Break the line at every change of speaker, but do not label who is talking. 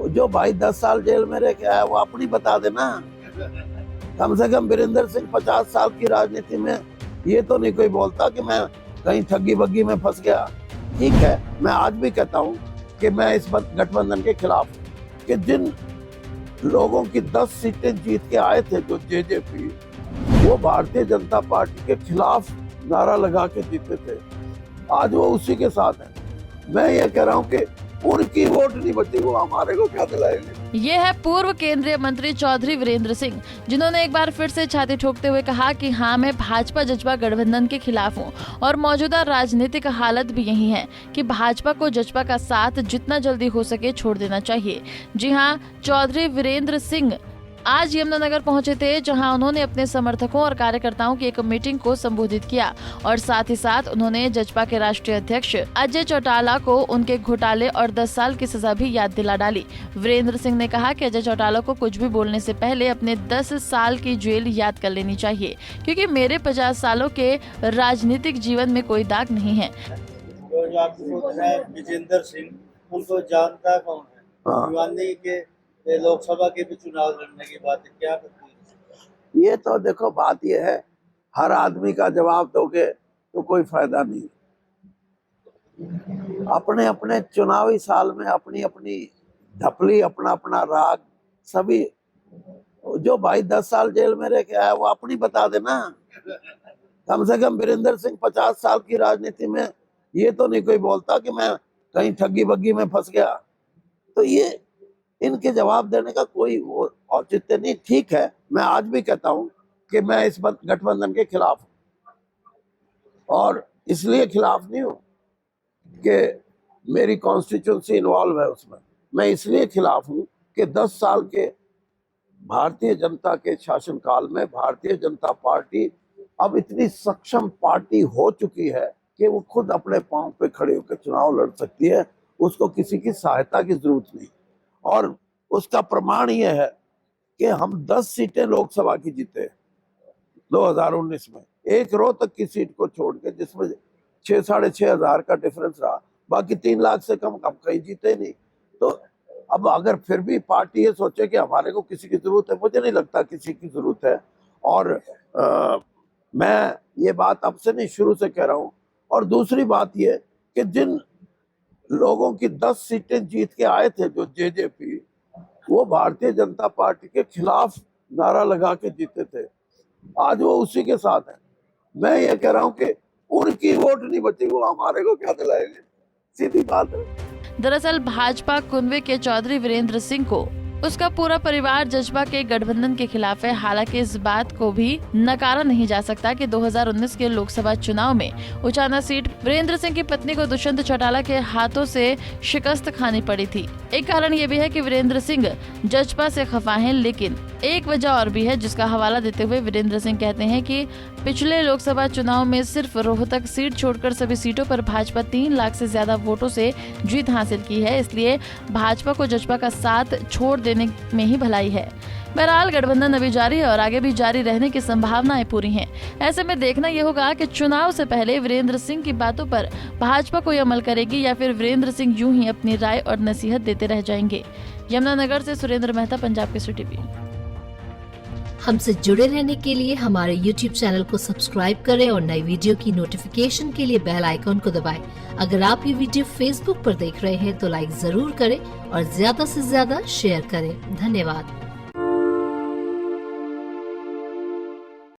जो भाई 10 साल जेल में रह के आया वो अपनी बता देना। कम से कम वीरेंद्र सिंह 50 साल की राजनीति में ये तो नहीं कोई बोलता कि मैं कहीं ठगी बग्गी में फंस गया। ठीक है, मैं आज भी कहता हूँ कि मैं इस गठबंधन के खिलाफ हूँ कि जिन लोगों की 10 सीटें जीत के आए थे जो जेजेपी, वो भारतीय जनता पार्टी के खिलाफ नारा लगा के जीते थे। आज वो उसी के साथ है। मैं ये कह रहा हूँ कि उनकी वोट नहीं बची, वो हमारे को क्या दिलाएंगे।
ये है पूर्व केंद्रीय मंत्री चौधरी वीरेंद्र सिंह, जिन्होंने एक बार फिर से छाती ठोकते हुए कहा कि हाँ, मैं भाजपा जजपा गठबंधन के खिलाफ हूँ और मौजूदा राजनीतिक हालत भी यही है कि भाजपा को जजपा का साथ जितना जल्दी हो सके छोड़ देना चाहिए। जी हाँ, चौधरी वीरेंद्र सिंह आज यमुनानगर पहुंचे थे, जहां उन्होंने अपने समर्थकों और कार्यकर्ताओं की एक मीटिंग को संबोधित किया और साथ ही साथ उन्होंने जजपा के राष्ट्रीय अध्यक्ष अजय चौटाला को उनके घोटाले और 10 साल की सजा भी याद दिला डाली। वीरेंद्र सिंह ने कहा कि अजय चौटाला को कुछ भी बोलने से पहले अपने 10 साल की जेल याद कर लेनी चाहिए, क्योंकि मेरे 50 सालों के राजनीतिक जीवन में कोई दाग नहीं है।
विजेंद्र सिंह, उनको जानता कौन है? भिवानी के लोकसभा के भी चुनाव लड़ने की बात है, क्या करती है?
ये तो देखो, बात ये है, हर आदमी का जवाब दोगे तो कोई फायदा नहीं। अपने अपने चुनावी साल में अपनी अपनी धपली, अपना अपना राग, सभी जो भाई 10 साल जेल में रह के आया वो अपनी बता देना। कम से कम वीरेंद्र सिंह 50 साल की राजनीति में ये तो नहीं कोई बोलता कि मैं कहीं ठगी बग्गी में फंस गया। तो ये इनके जवाब देने का कोई औचित्य नहीं। ठीक है, मैं आज भी कहता हूं कि मैं इस गठबंधन के खिलाफ हूं और इसलिए खिलाफ नहीं हूं कि मेरी कॉन्स्टिट्यूंसी इन्वॉल्व है उसमें। मैं इसलिए खिलाफ हूं कि 10 साल के भारतीय जनता के शासनकाल में भारतीय जनता पार्टी अब इतनी सक्षम पार्टी हो चुकी है कि वो खुद अपने पांव पे खड़े होकर चुनाव लड़ सकती है। उसको किसी की सहायता की जरूरत नहीं। और उसका प्रमाण ये है कि हम 10 सीटें लोकसभा की जीते 2019 में, एक रोहतक की सीट को छोड़ के, जिसमें 6,500 का डिफरेंस रहा, बाकी 3 लाख से कम कहीं जीते नहीं। तो अब अगर फिर भी पार्टी ये सोचे कि हमारे को किसी की जरूरत है, मुझे नहीं लगता किसी की जरूरत है। और मैं ये बात अब से नहीं, शुरू से कह रहा हूँ। और दूसरी बात ये कि जिन लोगों की 10 सीटें जीत के आए थे जो जेजेपी, वो भारतीय जनता पार्टी के खिलाफ नारा लगा के जीते थे। आज वो उसी के साथ है। मैं ये कह रहा हूँ कि उनकी वोट नहीं बची, वो हमारे को क्या दिलाएंगे, सीधी बात है।
दरअसल भाजपा कुनबे के चौधरी वीरेंद्र सिंह को उसका पूरा परिवार जजपा के गठबंधन के खिलाफ है। हालांकि इस बात को भी नकारा नहीं जा सकता कि 2019 के लोकसभा चुनाव में उचाना सीट वीरेंद्र सिंह की पत्नी को दुष्यंत चौटाला के हाथों से शिकस्त खानी पड़ी थी। एक कारण ये भी है कि वीरेंद्र सिंह जजपा से खफा हैं, लेकिन एक वजह और भी है जिसका हवाला देते हुए वीरेंद्र सिंह कहते हैं कि पिछले लोकसभा चुनाव में सिर्फ रोहतक सीट छोड़कर सभी सीटों पर भाजपा 3 लाख से ज्यादा वोटों से जीत हासिल की है, इसलिए भाजपा को जजपा का साथ छोड़ देने में ही भलाई है। बहरहाल गठबंधन अभी जारी है और आगे भी जारी रहने की संभावनाएं पूरी हैं। ऐसे में देखना यह होगा कि चुनाव से पहले वीरेंद्र सिंह की बातों पर भाजपा कोई अमल करेगी या फिर वीरेंद्र सिंह यूं ही अपनी राय और नसीहत देते रह जाएंगे। यमुनानगर से सुरेंद्र मेहता, पंजाब केसरी टीवी।
हमसे जुड़े रहने के लिए हमारे YouTube चैनल को सब्सक्राइब करें और नई वीडियो की नोटिफिकेशन के लिए बेल आइकॉन को दबाएं। अगर आप ये वीडियो Facebook पर देख रहे हैं तो लाइक जरूर करें और ज्यादा से ज्यादा शेयर करें। धन्यवाद।